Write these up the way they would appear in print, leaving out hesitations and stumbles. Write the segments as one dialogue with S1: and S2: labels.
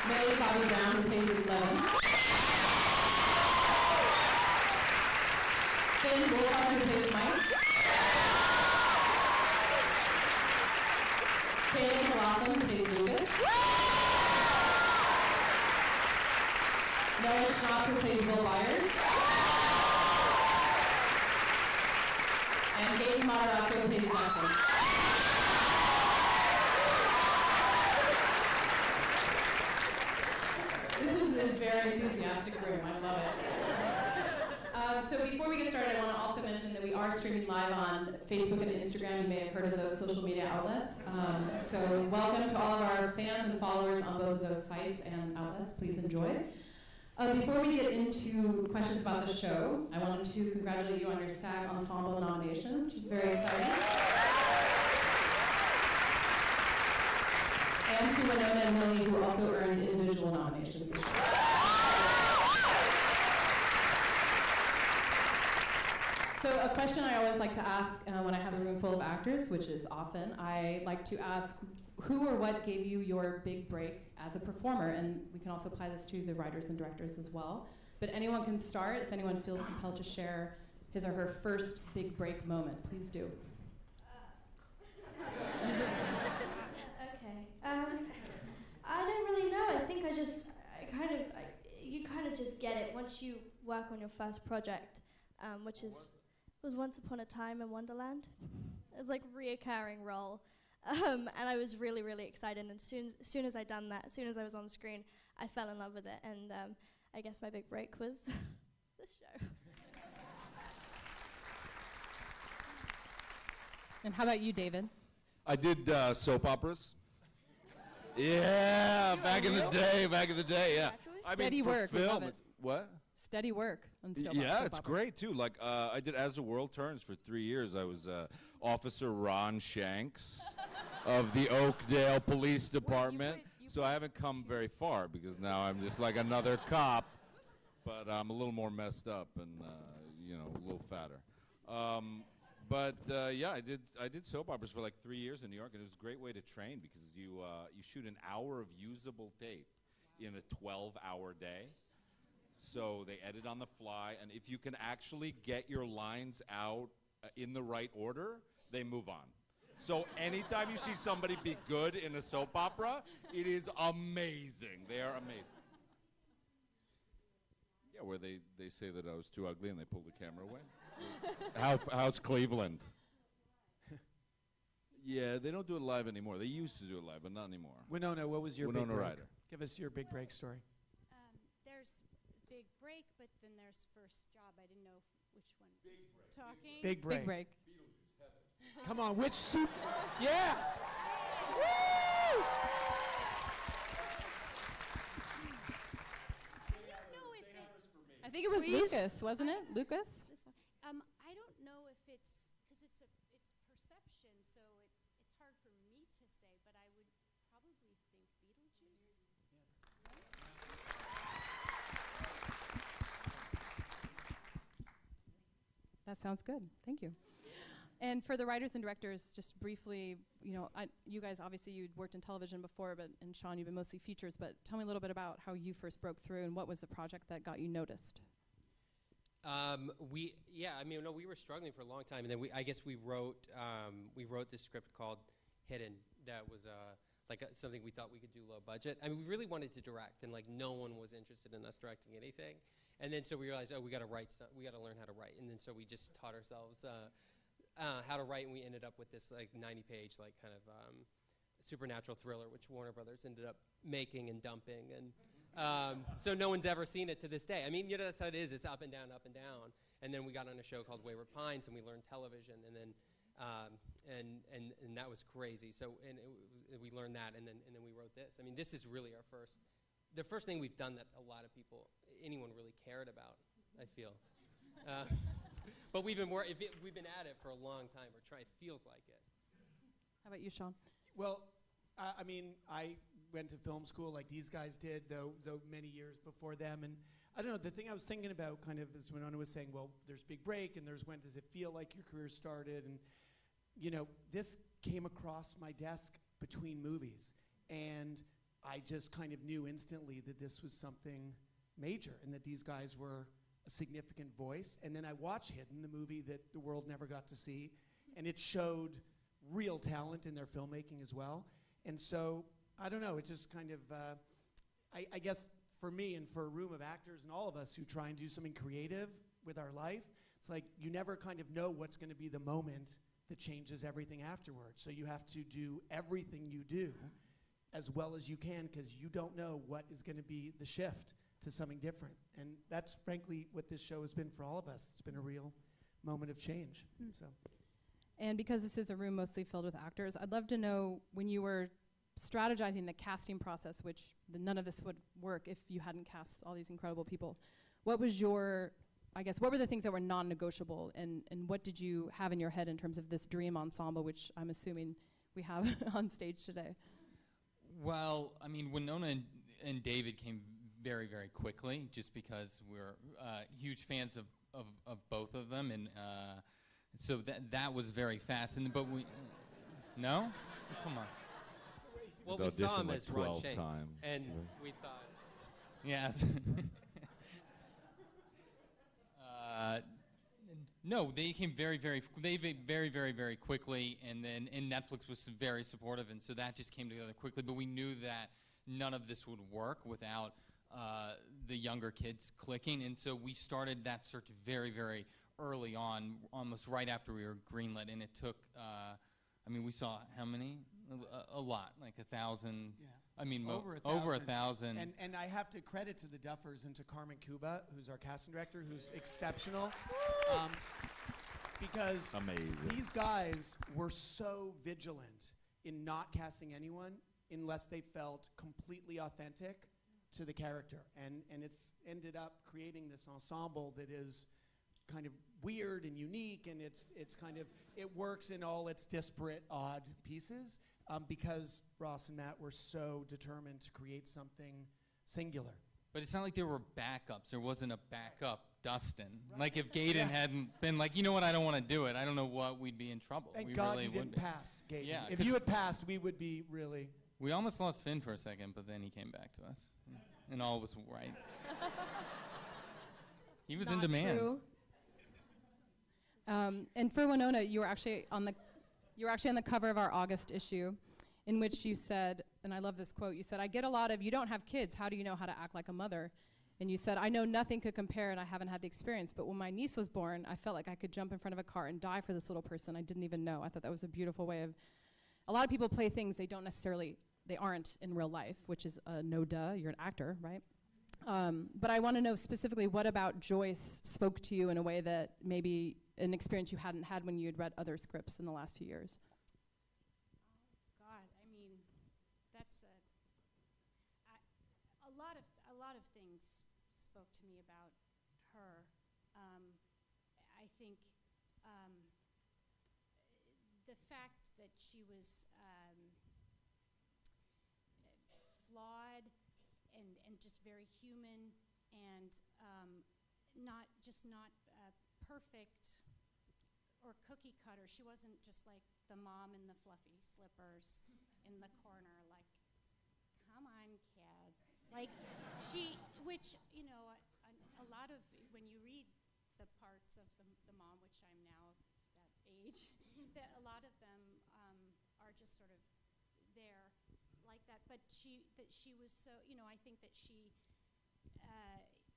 S1: Millie Bobby Brown, who plays 11. Finn Wolfhard, who plays Mike. Taylor McLaughlin, who plays Lucas. Noah Schnapp, who plays Will Byers. And Hayden Moderato, who plays Dustin. This is a very enthusiastic room. I love it. So before we get started, I want to also mention that we are streaming live on Facebook and Instagram. You may have heard of those social media outlets. So welcome to all of our fans and followers on both of those sites and outlets. Please enjoy. Before we get into questions about the show, I wanted to congratulate you on your SAG Ensemble nomination, which is very exciting. And to Winona and Millie, who also earned individual nominations this year. So a question I always like to ask when I have a room full of actors, which is often, I like to ask who or what gave you your big break as a performer? And we can also apply this to the writers and directors as well. But anyone can start if anyone feels compelled to share his or her first big break moment. Please do.
S2: Okay. I don't really know. I think you kind of just get it once you work on your first project, which was Once Upon a Time in Wonderland. It was like a reoccurring role, and I was really, really excited. And as soon as I done that, as soon as I was on screen, I fell in love with it. And I guess my big break was this show.
S1: And how about you, David?
S3: I did soap operas. Yeah, back in the day, yeah.
S1: Steady work, we love it.
S3: What?
S1: Steady work on soap
S3: Yeah, it's
S1: operas.
S3: great too. Like I did As the World Turns for 3 years. I was Officer Ron Shanks of the Oakdale Police Department. So I haven't come very far because now I'm just like another cop, but I'm a little more messed up and a little fatter. Yeah, I did soap operas for like 3 years in New York, and it was a great way to train because you shoot an hour of usable tape in a 12-hour day. So they edit on the fly, and if you can actually get your lines out in the right order, they move on. So anytime you see somebody be good in a soap opera, it is amazing. They are amazing. Yeah, where they say that I was too ugly and they pull the camera away. How's Cleveland? Yeah, they don't do it live anymore. They used to do it live, but not anymore.
S4: Winona, what was your
S3: Winona
S4: big break?
S3: Ryder.
S4: Give us your big break story.
S5: There's big break, but then there's first job. I didn't know which one.
S3: Big break.
S5: Talking.
S4: Big break.
S1: Big break.
S4: Come on, which soup? Yeah! Woo!
S1: I think it was Lucas, wasn't it? Lucas?
S5: This one. I don't know if it's because it's perception, so it's hard for me to say, but I would probably think Beetlejuice.
S1: That sounds good. Thank you. And for the writers and directors, just briefly, you guys obviously you'd worked in television before, and Sean, you've been mostly features. But tell me a little bit about how you first broke through, and what was the project that got you noticed?
S6: We were struggling for a long time, and then we wrote this script called Hidden that was something we thought we could do low budget. I mean, we really wanted to direct, and no one was interested in us directing anything. And then so we realized, we got to write. We got to learn how to write. And then so we just taught ourselves how to write, and we ended up with this 90-page kind of supernatural thriller, which Warner Brothers ended up making and dumping, and so no one's ever seen it to this day. I mean, that's how it is. It's up and down, up and down. And then we got on a show called Wayward Pines, and we learned television, and then and that was crazy. So we learned that, and then we wrote this. I mean, this is really the first thing we've done that a lot of anyone really cared about, I feel. But we've been at it for a long time. It feels like it.
S1: How about you, Sean?
S4: Well, I went to film school like these guys did, though many years before them. And I don't know, the thing I was thinking about kind of is Winona was saying, well, there's Big Break, and there's when does it feel like your career started? And, this came across my desk between movies. And I just kind of knew instantly that this was something major and that these guys were a significant voice. And then I watched Hidden, the movie that the world never got to see, and it showed real talent in their filmmaking as well. And so, I don't know, it just kind of, I guess for me and for a room of actors and all of us who try and do something creative with our life, it's like you never kind of know what's going to be the moment that changes everything afterwards. So you have to do everything you do as well as you can, because you don't know what is going to be the shift to something different. And that's frankly what this show has been for all of us. It's been a real moment of change. So.
S1: And because this is a room mostly filled with actors, I'd love to know, when you were strategizing the casting process, which none of this would work if you hadn't cast all these incredible people, what was your, I guess, what were the things that were non-negotiable, and what did you have in your head in terms of this dream ensemble, which I'm assuming we have on stage today?
S7: Well, I mean, Winona and David came very, very quickly, just because we're huge fans of both of them, and so that was very fast. And but we, no, come on.
S6: Well, we saw him
S3: like
S6: as Ron
S3: 12
S6: Shanks,
S3: times.
S6: and we thought,
S7: Yes. No, they came very, very quickly, and Netflix was very supportive, and so that just came together quickly. But we knew that none of this would work without the younger kids clicking, and so we started that search very, very early on, almost right after we were greenlit, and it took. I mean, we saw how many? A lot, like 1,000.
S4: Yeah.
S7: I mean,
S4: over
S7: 1,000.
S4: And I have to credit to the Duffers and to Carmen Cuba, who's our casting director, who's exceptional. Because
S3: Amazing.
S4: these guys were so vigilant in not casting anyone unless they felt completely authentic to the character. And it's ended up creating this ensemble that is kind of weird and unique, and it's kind of, it works in all its disparate, odd pieces, because Ross and Matt were so determined to create something singular.
S7: But it's not like there were backups. There wasn't a backup Dustin. Right. Like if Gaten hadn't been like, you know what, I don't want to do it, I don't know what, we'd be in trouble.
S4: Thank God you didn't pass, Gaten.
S7: Yeah,
S4: if you had passed, we would be really...
S7: We almost lost Finn for a second, but then he came back to us. And all was right. He was
S1: Not
S7: in demand.
S1: True. And for Winona, you were actually on the cover of our August issue, in which you said, and I love this quote, you said, "I get a lot of, you don't have kids, how do you know how to act like a mother?" And you said, "I know nothing could compare and I haven't had the experience, but when my niece was born, I felt like I could jump in front of a car and die for this little person I didn't even know." I thought that was a beautiful way of, a lot of people play things they aren't in real life, which is no duh, you're an actor, right? But I want to know specifically, what about Joyce spoke to you in a way that maybe an experience you hadn't had when you had read other scripts in the last few years?
S5: God, I mean, that's a lot of things spoke to me about her. I think the fact that she was flawed and just very human, and not perfect or cookie cutter. She wasn't just like the mom in the fluffy slippers in the corner, like, come on, kids. Like, which, you know, a lot of, when you read the parts of the mom, which I'm now of that age, that a lot of them are just sort of there like that. But she was so, you know, I think that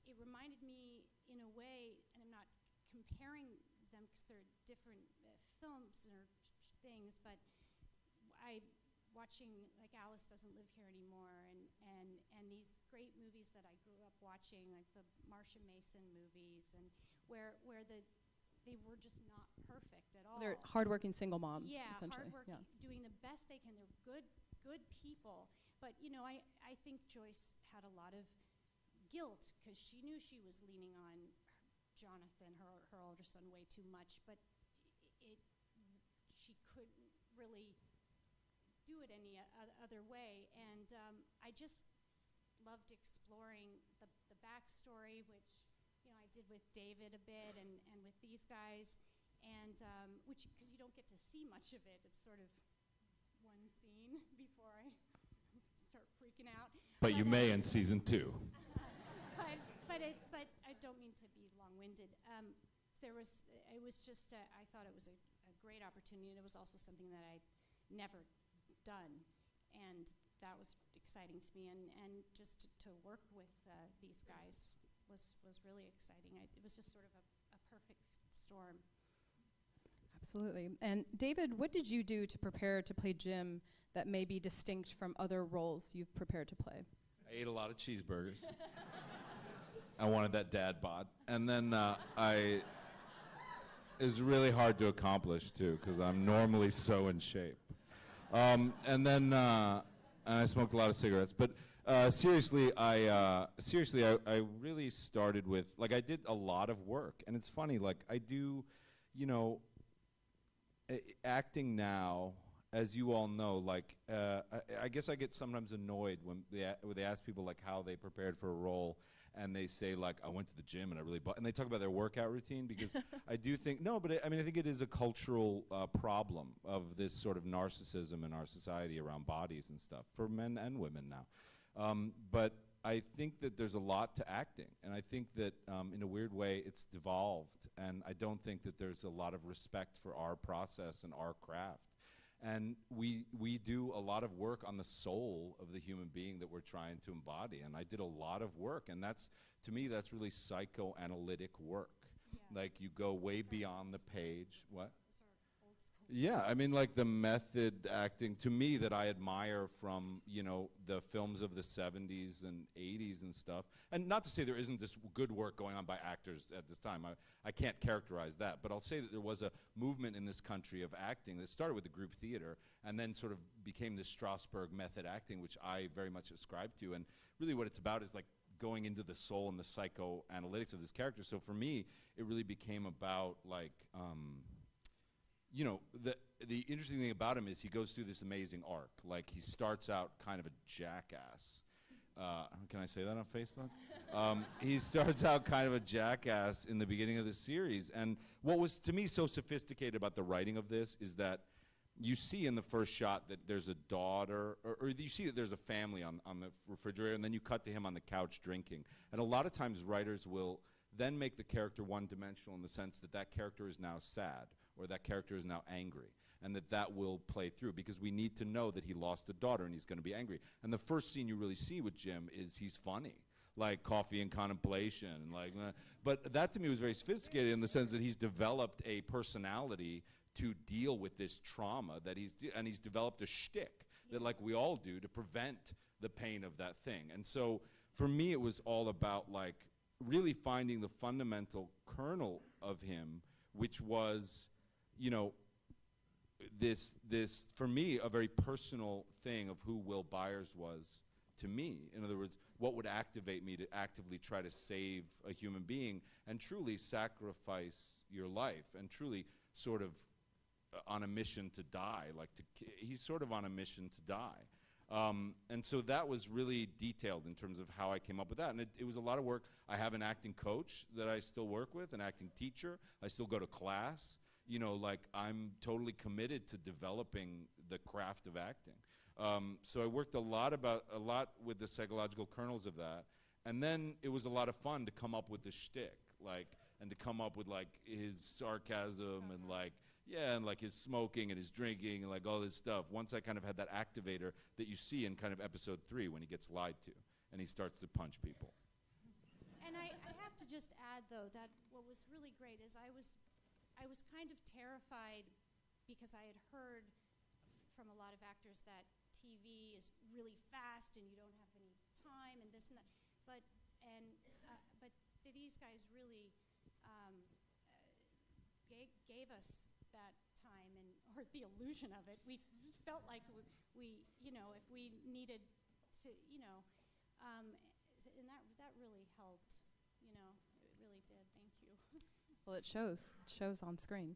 S5: it reminded me in a way, and I'm not comparing them because they're different films or things, but watching, like, Alice Doesn't Live Here Anymore, and these great movies that I grew up watching, like the Marsha Mason movies, and where they were just not perfect at all.
S1: They're hardworking single moms,
S5: yeah,
S1: essentially.
S5: Hardworking, doing the best they can. They're good people, but you know, I think Joyce had a lot of guilt because she knew she was leaning on Jonathan, her older son, way too much, but she couldn't really do it any other way. And I just loved exploring the backstory, which, you know, I did with David a bit, and with these guys, and which, because you don't get to see much of it, it's sort of one scene before I start freaking freaking out.
S3: But you may in season 2.
S5: But I don't mean to be long-winded. It was just, I thought it was a great opportunity, and it was also something that I'd never done, and that was exciting to me, and just to work with these guys was really exciting. It was just sort of a perfect storm.
S1: Absolutely. And David, what did you do to prepare to play Jim that may be distinct from other roles you've prepared to play?
S3: I ate a lot of cheeseburgers. I wanted that dad bod. And then it was really hard to accomplish, too, because I'm normally so in shape. And then I smoked a lot of cigarettes. But seriously, I really started with, like, I did a lot of work. And it's funny, like, I do, you know, acting now, as you all know, like, I guess I get sometimes annoyed when they ask people, like, how they prepared for a role, and they say, like, I went to the gym and I really and they talk about their workout routine, because I do think, no, but I mean, I think it is a cultural problem of this sort of narcissism in our society around bodies and stuff, for men and women now. But I think that there's a lot to acting, and I think that in a weird way it's devolved, and I don't think that there's a lot of respect for our process and our craft. And we do a lot of work on the soul of the human being that we're trying to embody, and I did a lot of work, and that's, to me, that's really psychoanalytic work. Yeah. Like, you go way beyond the page. What? Yeah, I mean, like, the method acting, to me, that I admire from, you know, the films of the 70s and 80s and stuff. And not to say there isn't this good work going on by actors at this time. I can't characterize that. But I'll say that there was a movement in this country of acting that started with the group theater and then sort of became this Strasberg method acting, which I very much ascribe to. And really what it's about is, like, going into the soul and the psychoanalytics of this character. So for me, it really became about, like, you know, the interesting thing about him is he goes through this amazing arc. Like, he starts out kind of a jackass. Can I say that on Facebook? He starts out kind of a jackass in the beginning of the series. And what was, to me, so sophisticated about the writing of this is that you see in the first shot that there's a daughter, or you see that there's a family on the refrigerator, and then you cut to him on the couch drinking. And a lot of times writers will then make the character one-dimensional in the sense that that character is now sad, or that character is now angry, and that will play through, because we need to know that he lost a daughter and he's going to be angry. And the first scene you really see with Jim is he's funny, like Coffee and Contemplation, like. But that to me was very sophisticated in the sense that he's developed a personality to deal with this trauma that he's developed a shtick that, like we all do, to prevent the pain of that thing. And so for me, it was all about, like, really finding the fundamental kernel of him, which was, you know, this for me, a very personal thing of who Will Byers was to me. In other words, what would activate me to actively try to save a human being and truly sacrifice your life, and truly sort of on a mission to die. Like, he's sort of on a mission to die. And so that was really detailed in terms of how I came up with that. And it was a lot of work. I have an acting coach that I still work with, an acting teacher. I still go to class. You know, like, I'm totally committed to developing the craft of acting. So I worked a lot with the psychological kernels of that. And then it was a lot of fun to come up with the shtick, like, and to come up with, like, his sarcasm and, like, yeah, and, like, his smoking and his drinking and, like, all this stuff. Once I kind of had that activator that you see in kind of episode 3 when he gets lied to and he starts to punch people.
S5: And I have to just add, though, that what was really great is I was kind of terrified, because I had heard from a lot of actors that TV is really fast and you don't have any time and this and that. But these guys really gave us that time, or the illusion of it. We felt like we you know, if we needed to, you know, and that really helped. You know, it really did. Thank you.
S1: Well, it shows. It shows on screen.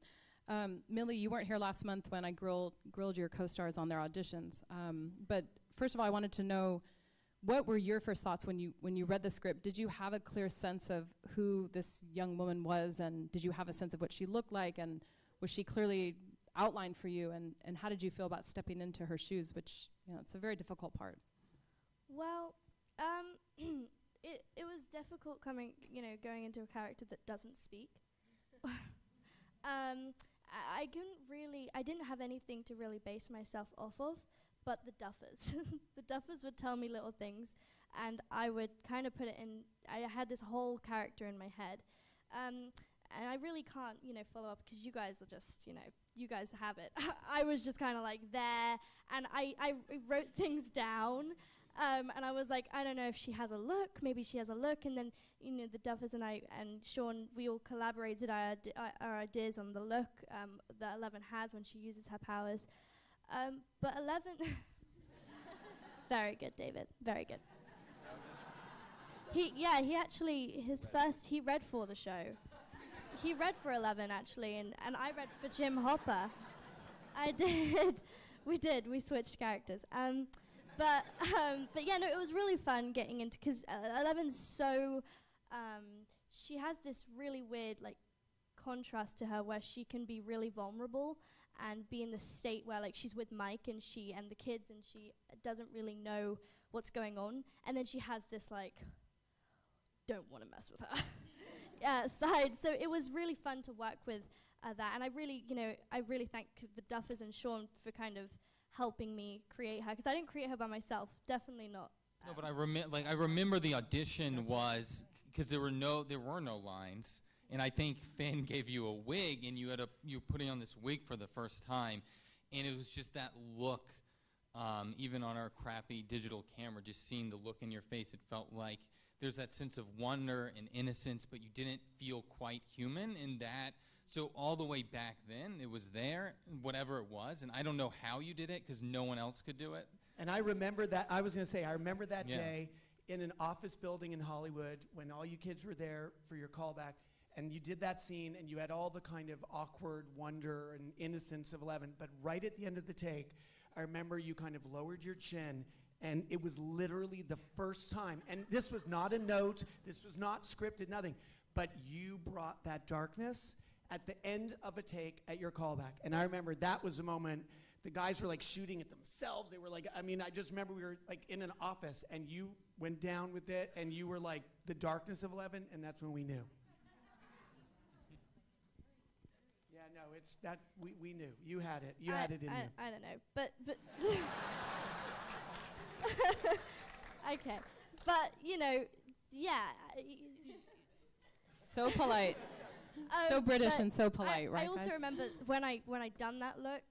S1: Millie, you weren't here last month when I grilled your co-stars on their auditions. But first of all, I wanted to know, what were your first thoughts when you read the script? Did you have a clear sense of who this young woman was, and did you have a sense of what she looked like, and was she clearly outlined for you? And how did you feel about stepping into her shoes, which, you know, it's a very difficult part?
S2: Well, it was difficult going into a character that doesn't speak. I didn't have anything to really base myself off of, but the Duffers. The Duffers would tell me little things, and I would kind of put it in. I had this whole character in my head, and I really can't, follow up because you guys are just, you guys have it. I was just kind of like there, and I wrote things down. And I was like, I don't know if she has a look. Maybe she has a look. And then, the Duffers and I and Sean, we all collaborated our ideas on the look that Eleven has when she uses her powers. But 11... Very good, David. Very good. He read for the show. He read for 11, actually, and I read for Jim Hopper. I did. We switched characters. But yeah, no, it was really fun getting into, because Eleven's so, she has this really weird, contrast to her where she can be really vulnerable and be in the state where, she's with Mike and the kids and she doesn't really know what's going on. And then she has this, don't want to mess with her side. So it was really fun to work with that. And I really thank the Duffers and Sean for kind of helping me create her, because I didn't create her by myself. Definitely not.
S7: No, but I remember the audition was because there were no lines, and I think Finn gave you a wig, and you were putting on this wig for the first time, and it was just that look. Even on our crappy digital camera, just seeing the look in your face, it felt like there's that sense of wonder and innocence, but you didn't feel quite human in that. So all the way back then, it was there, whatever it was, and I don't know how you did it because no one else could do it.
S4: And I remember that. I was going to say, I remember that day in an office building in Hollywood when all you kids were there for your callback, and you did that scene, and you had all the kind of awkward wonder and innocence of 11. But right at the end of the take, I remember you kind of lowered your chin, and it was literally the first time. And this was not a note. This was not scripted, nothing. But you brought that darkness at the end of a take at your callback. And I remember that was the moment the guys were shooting at themselves. They were I just remember we were in an office and you went down with it and you were the darkness of 11, and that's when we knew. Yeah, no, it's that we knew. You had it. You had it in you.
S2: I don't know, but okay. But, yeah.
S1: So polite. So British and so polite, right?
S2: I also remember when I done that look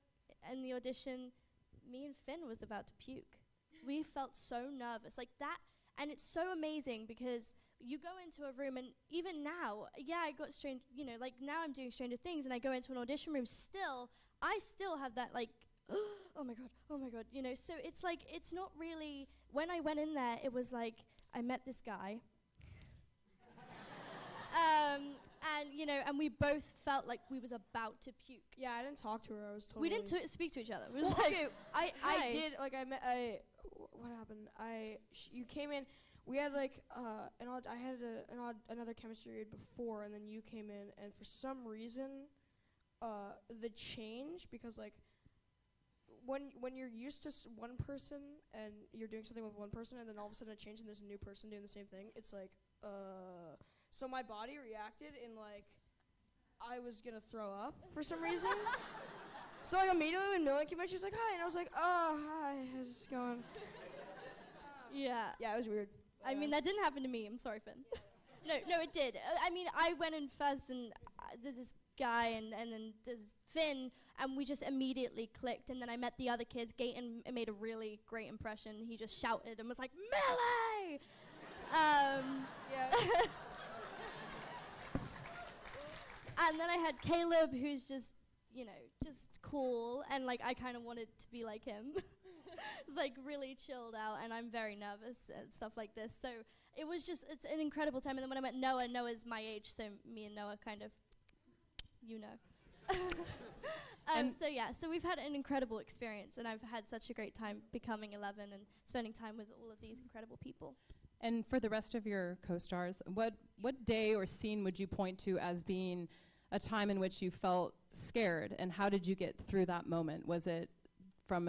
S2: in the audition, me and Finn was about to puke. We felt so nervous, that, and it's so amazing because you go into a room and even now, I got strange, now I'm doing Stranger Things and I go into an audition room. I still have that oh my god, So it's it's not really. When I went in there, it was I met this guy. And we both felt like we was about to puke.
S8: Yeah, I didn't talk to her. I was totally...
S2: We didn't speak to each other. It was
S8: okay, I did, what happened? You came in, we had another chemistry read before, and then you came in, and for some reason, the change, because when you're used to one person, and you're doing something with one person, and then all of a sudden it changed and there's a new person doing the same thing, it's so my body reacted in I was gonna throw up for some reason. So immediately when Millie came in, she was like, "Hi," and I was like, "Oh, hi, how's it going?"
S2: Yeah.
S8: Yeah, it was weird.
S2: I mean, that didn't happen to me. I'm sorry, Finn. No, it did. I went in first, and there's this guy, and then there's Finn, and we just immediately clicked. And then I met the other kids. Gaten made a really great impression. He just shouted and was like, "Millie!"
S8: Yeah.
S2: And then I had Caleb, who's just cool, and I kind of wanted to be like him. It's really chilled out, and I'm very nervous and stuff like this. So it's an incredible time. And then when I met Noah, Noah's my age, so me and Noah kind of, So we've had an incredible experience, and I've had such a great time becoming 11 and spending time with all of these incredible people.
S1: And for the rest of your co-stars, what day or scene would you point to as being a time in which you felt scared, and how did you get through that moment? Was it from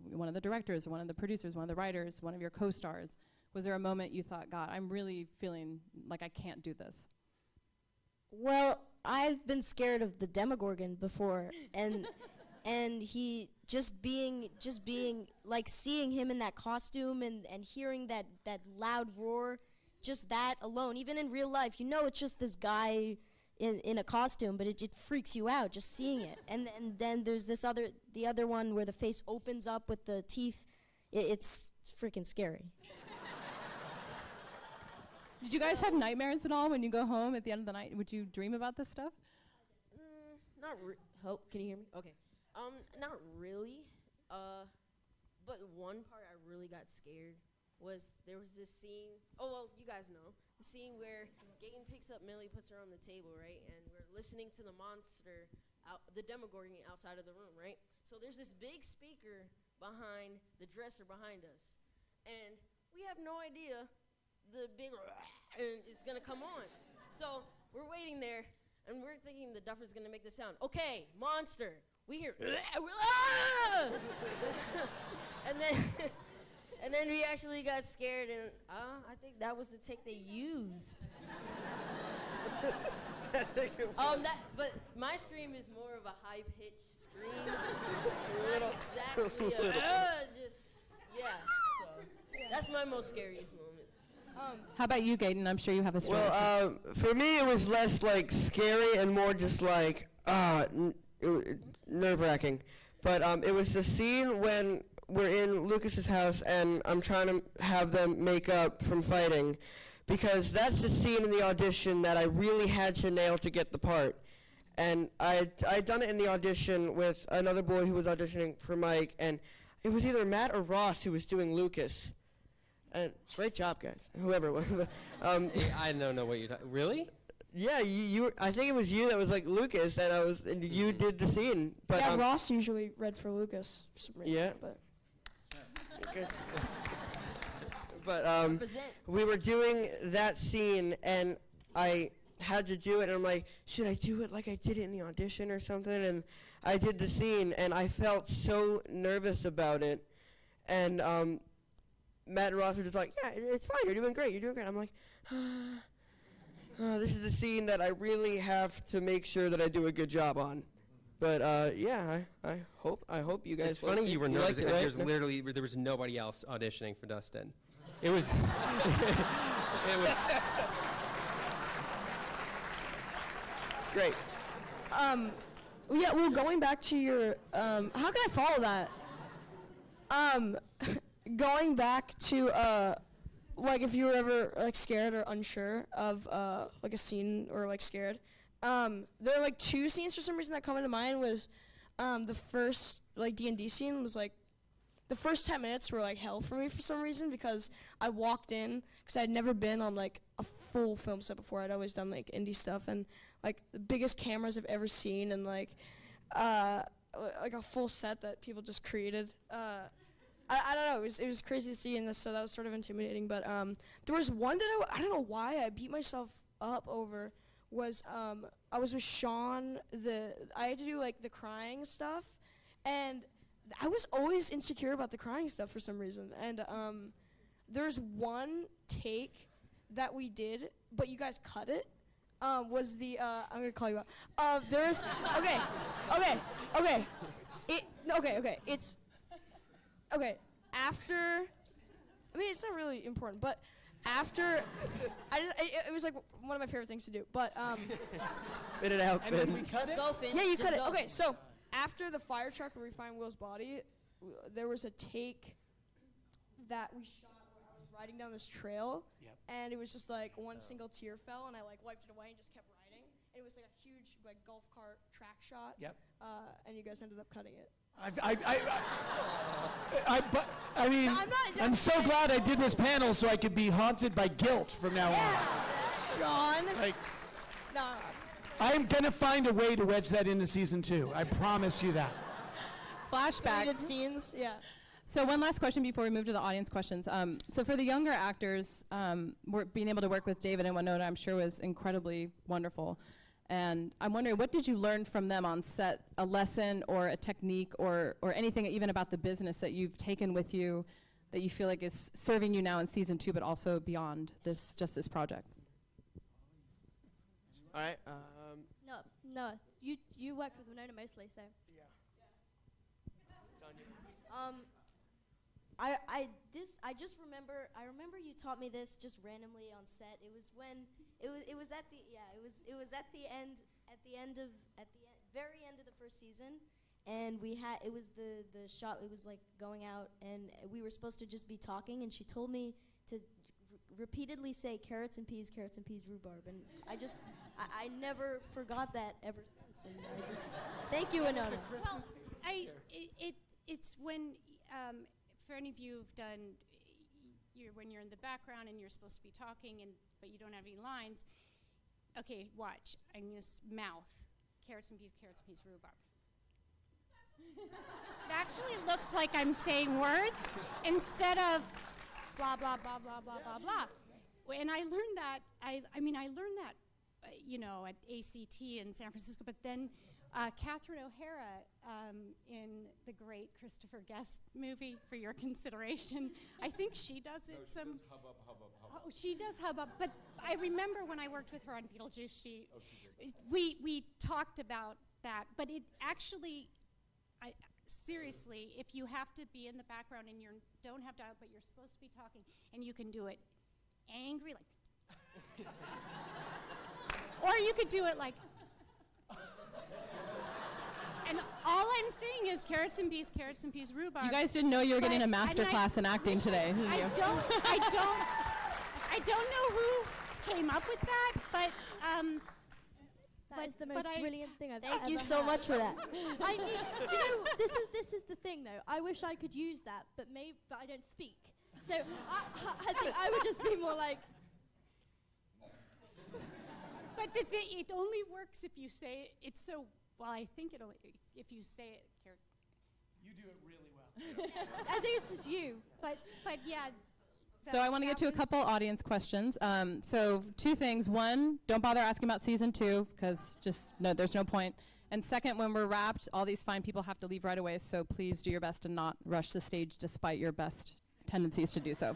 S1: one of the directors, one of the producers, one of the writers, one of your co-stars? Was there a moment you thought, God, I'm really feeling like I can't do this?
S2: Well, I've been scared of the Demogorgon before, and he just being like seeing him in that costume and hearing that loud roar, just that alone, even in real life, it's just this guy in a costume, but it freaks you out just seeing it. And then there's the other one where the face opens up with the teeth. It's freaking scary.
S1: Did you guys have nightmares at all when you go home at the end of the night? Would you dream about this stuff?
S9: Can you hear me? Okay. Not really. But one part I really got scared was there was this scene. Oh, well, you guys know. The scene where Gaten picks up Millie, puts her on the table, right? And we're listening to the monster, the Demogorgon outside of the room, right? So there's this big speaker behind the dresser behind us. And we have no idea the big is going to come on. So we're waiting there, and we're thinking the duffer's going to make the sound. Okay, monster. We hear, and then we actually got scared, and I think that was the take they used. But my scream is more of a high-pitched scream. Not exactly so that's my most scariest moment.
S1: How about you, Gaten? I'm sure you have a story.
S10: Well, for me, it was less like scary and more just like nerve-wracking. But it was the scene when we're in Lucas's house and I'm trying to have them make up from fighting, because that's the scene in the audition that I really had to nail to get the part. And I'd done it in the audition with another boy who was auditioning for Mike, and it was either Matt or Ross who was doing Lucas. And great job, guys. Whoever it was.
S6: I don't know what you're talking. Really?
S10: Yeah, you. I think it was you that was like Lucas, and you did the scene. But
S8: yeah, Ross usually read for Lucas for some reason.
S10: Yeah.
S8: But
S10: okay. But we were doing that scene, and I had to do it, and I'm like, should I do it like I did it in the audition or something? And I did the scene, and I felt so nervous about it, and Matt and Ross were just like, yeah, it's fine, you're doing great. I'm like, this is the scene that I really have to make sure that I do a good job on. But yeah, I hope you guys.
S6: It's funny you were nervous.
S10: It, right?
S6: There was nobody else auditioning for Dustin. It was. It was.
S10: Great.
S8: Yeah. Well, going back to your. How can I follow that? Going back to like if you were ever like scared or unsure of like a scene or like scared, there are like two scenes for some reason that come into mind. Was the first like D&D scene was like the first 10 minutes were like hell for me for some reason, because I walked in because I'd never been on like a full film set before. I'd always done like indie stuff and like the biggest cameras I've ever seen, and like a full set that people just created. I don't know, it was crazy to see in this, so that was sort of intimidating. But there was one that I don't know why I beat myself up over. Was I was with Sean. I had to do like the crying stuff, and I was always insecure about the crying stuff for some reason. And there's one take that we did, but you guys cut it. Was the I'm gonna call you out. There's okay. It's okay. After, I mean, it's not really important, but after, it was like one of my favorite things to do. But
S10: Spit it out, Finn.
S9: Let's go, Finn.
S8: yeah, you
S9: Just
S8: cut it.
S9: go.
S8: Okay, so after the fire truck where we find Will's body, there was a take that we shot where I was riding down this trail, and it was just like one single tear fell, and I like wiped it away and just kept riding. It was like a huge like golf cart track shot.
S4: Yep.
S8: And you guys ended up cutting it.
S4: I mean, I'm so glad I did this panel so I could be haunted by guilt from now on.
S8: Sean.
S4: Like,
S8: No.
S4: I am gonna find a way to wedge that into season 2. I promise you that.
S1: Flashback.
S8: Good scenes. Yeah.
S1: So one last question before we move to the audience questions. So for the younger actors, being able to work with David and Winona, I'm sure was incredibly wonderful. And I'm wondering, what did you learn from them on set, a lesson or a technique or anything even about the business that you've taken with you that you feel like is serving you now in season 2, but also beyond this project?
S10: All right.
S2: No, you worked with Winona mostly, so.
S10: Yeah.
S2: I just remember. I remember you taught me this just randomly on set. It was when it was at the very end of the first season, and it was the shot. It was like going out, and we were supposed to just be talking, and she told me to repeatedly say carrots and peas, rhubarb, and I never forgot that ever since, and I just thank you, Winona.
S5: Well, it's when for any of you who've done when you're in the background and you're supposed to be talking but you don't have any lines. Okay, watch. I'm gonna mouth carrots and peas, rhubarb. It actually looks like I'm saying words instead of blah blah blah blah blah blah blah. And I learned that. I learned that at ACT in San Francisco. But then Catherine O'Hara in the great Christopher Guest movie, For Your Consideration, I think she does it.
S3: She does hub up.
S5: Oh, she does hub up. But I remember when I worked with her on Beetlejuice, we talked about that. But it actually, seriously, if you have to be in the background and you don't have dialogue, but you're supposed to be talking, and you can do it angry, like, or you could do it like. And all I'm saying is carrots and peas, rhubarb.
S1: You guys didn't know you were getting a master class in acting today, did you?
S5: I don't know who came up with that, but
S2: that is the most brilliant thing I've ever
S9: Thank you so much for that.
S2: Do you know, this is the thing though. I wish I could use that, but I don't speak. So I think I would just be more like.
S5: But it only works if you say it. It's so. Well, I think it only if you say it.
S4: You do it really well.
S2: I think it's just you.
S5: But yeah.
S1: So I want to get to a couple audience questions. So 2 things. 1, don't bother asking about season 2 because there's no point. And second, when we're wrapped, all these fine people have to leave right away. So please do your best to not rush the stage, despite your best tendencies to do so.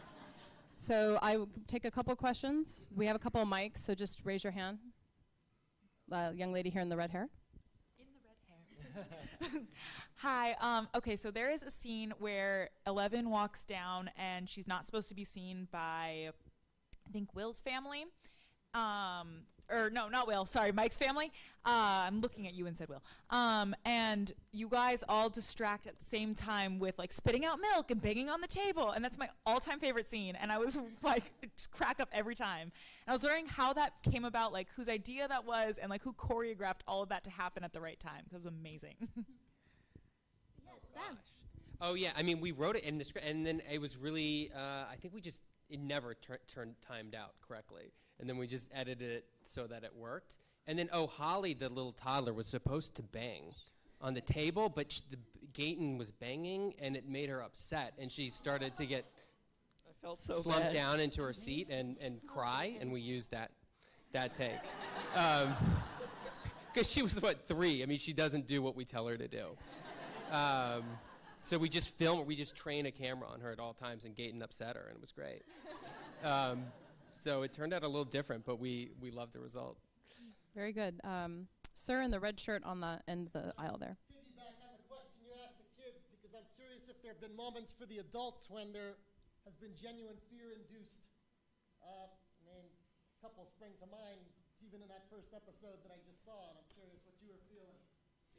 S1: So I will take a couple questions. We have a couple of mics, so just raise your hand. Young lady here in the red hair.
S11: Hi. Okay, so there is a scene where 11 walks down and she's not supposed to be seen by, I think, Will's family. Or no, not Will. Sorry, Mike's family. I'm looking at you and said Will. And you guys all distract at the same time with like spitting out milk and banging on the table, and that's my all-time favorite scene. And I was like, just crack up every time. And I was wondering how that came about, like whose idea that was, and like who choreographed all of that to happen at the right time. Because it was amazing.
S6: Oh yeah, I mean we wrote it in the script, and then it was really I think it never turned timed out correctly, and then we just edited it so that it worked. And then Holly, the little toddler, was supposed to bang on the table, but Gaten was banging, and it made her upset, and she started to get slumped down into her seat and cry, and we used that take. Because she was, 3? I mean, she doesn't do what we tell her to do. So we just train a camera on her at all times, and Gaten upset her, and it was great. So it turned out a little different, but we loved the result.
S1: Very good. Sir in the red shirt on the end of the aisle there.
S12: Piggyback on the question you asked the kids, because I'm curious if there have been moments for the adults when there has been genuine fear-induced. A couple spring to mind, even in that first episode that I just saw, and I'm curious what you were feeling.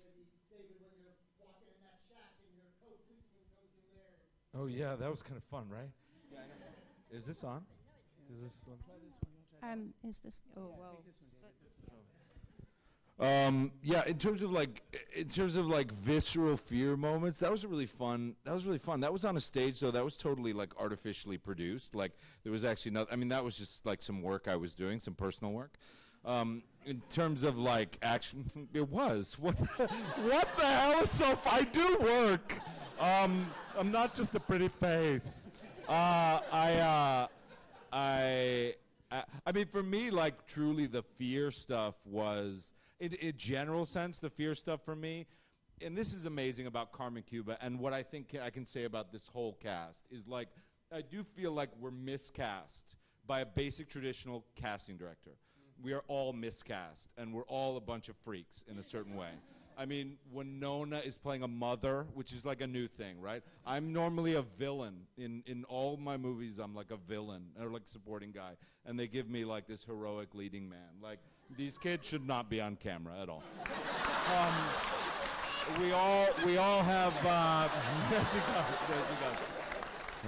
S12: Maybe, David, when you're walking in that shack and your co-policeman comes in there.
S13: Oh yeah, that was kind of fun, right? Yeah, I know. Is this on? Is this on?
S5: Is this? Oh, whoa.
S13: Yeah, in terms of like visceral fear moments, that was really fun. That was on a stage, though. That was totally like artificially produced. Like there was actually not. I mean, that was just like some work I was doing, some personal work. In terms of like action, it was. What the hell is so? I do work. I'm not just a pretty face. I mean, for me, like, truly the fear stuff was, in general sense, the fear stuff for me, and this is amazing about Carmen Cuba, and what I think I can say about this whole cast is, like, I do feel like we're miscast by a basic traditional casting director. We are all miscast, and we're all a bunch of freaks in a certain way. I mean, Winona is playing a mother, which is like a new thing, right? I'm normally a villain. In all my movies, I'm like a villain, or like supporting guy. And they give me like this heroic leading man. Like, these kids should not be on camera at all. We all have, there she goes.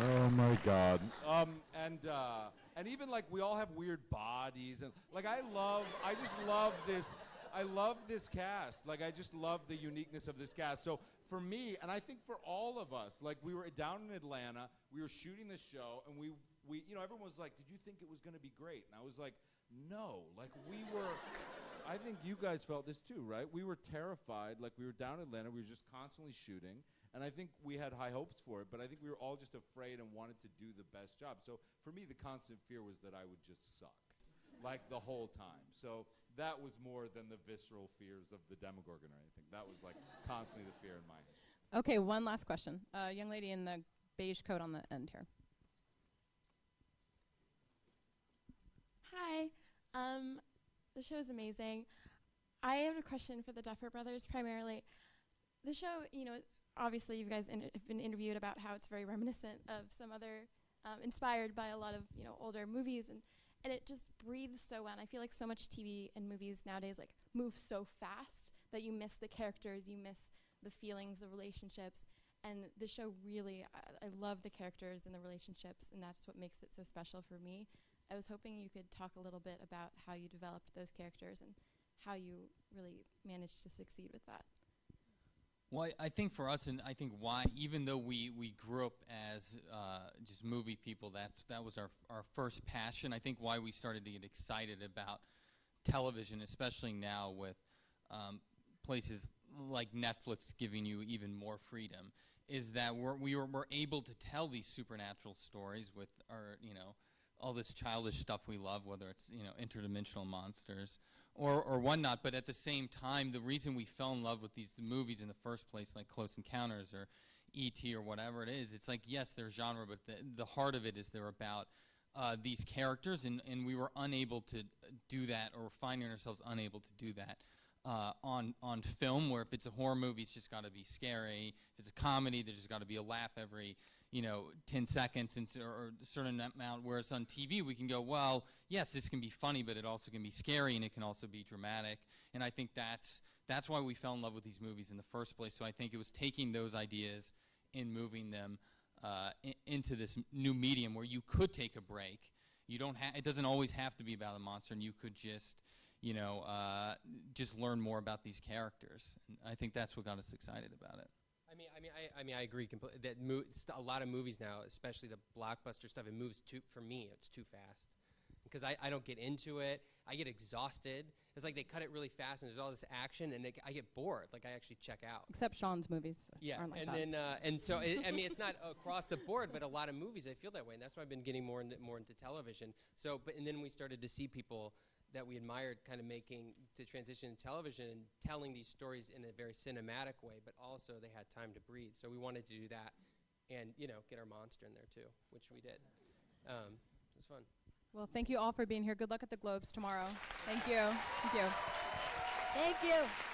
S13: Oh my God. And even like we all have weird bodies, and like I just love this cast. Like, I just love the uniqueness of this cast. So for me, and I think for all of us, like, we were down in Atlanta, we were shooting the show, and we you know, everyone was like, did you think it was gonna be great? And I was like, no, like I think you guys felt this too, right? We were terrified, like we were down in Atlanta, we were just constantly shooting. And I think we had high hopes for it, but I think we were all just afraid and wanted to do the best job. So for me, the constant fear was that I would just suck, like the whole time. So that was more than the visceral fears of the Demogorgon or anything. That was like constantly the fear in my head.
S1: Okay, one last question. Young lady in the beige coat on the end here.
S14: Hi. The show is amazing. I have a question for the Duffer Brothers primarily. The show, you know, obviously you guys have been interviewed about how it's very reminiscent of some other, inspired by a lot of, you know, older movies, and it just breathes so well. And I feel like so much TV and movies nowadays like move so fast that you miss the characters, you miss the feelings, the relationships. And the show really, I love the characters and the relationships, and that's what makes it so special for me. I was hoping you could talk a little bit about how you developed those characters and how you really managed to succeed with that.
S7: Well, I think for us, and I think why, even though we grew up as just movie people, that was our first passion. I think why we started to get excited about television, especially now with places like Netflix giving you even more freedom, is that we're able to tell these supernatural stories with our, you know, all this childish stuff we love, whether it's, you know, interdimensional monsters or whatnot. But at the same time, the reason we fell in love with these movies in the first place, like Close Encounters or E.T. or whatever it is, it's like, yes, they're genre, but the heart of it is they're about these characters, and we were unable to do that, or finding ourselves unable to do that on film, where if it's a horror movie, it's just got to be scary. If it's a comedy, there's just got to be a laugh every, you know, 10 seconds or a certain amount. Whereas on TV, we can go, well, yes, this can be funny, but it also can be scary, and it can also be dramatic. And I think that's why we fell in love with these movies in the first place. So I think it was taking those ideas and moving them into this new medium where you could take a break. You don't it doesn't always have to be about a monster, and you could just, you know, just learn more about these characters. And I think that's what got us excited about it.
S6: I mean, I agree completely. That a lot of movies now, especially the blockbuster stuff, it moves for me, it's too fast. Because I don't get into it. I get exhausted. It's like they cut it really fast, and there's all this action, and I get bored. Like, I actually check out.
S1: Except Sean's movies aren't like
S6: and
S1: that.
S6: then and so I mean, it's not across the board, but a lot of movies I feel that way, and that's why I've been getting more into television. So, and then we started to see people that we admired kind of making to transition to television and telling these stories in a very cinematic way, but also they had time to breathe. So we wanted to do that, and, you know, get our monster in there too, which we did. It was fun.
S1: Well, thank you all for being here. Good luck at the Globes tomorrow. Thank you. Thank you.
S2: Thank you.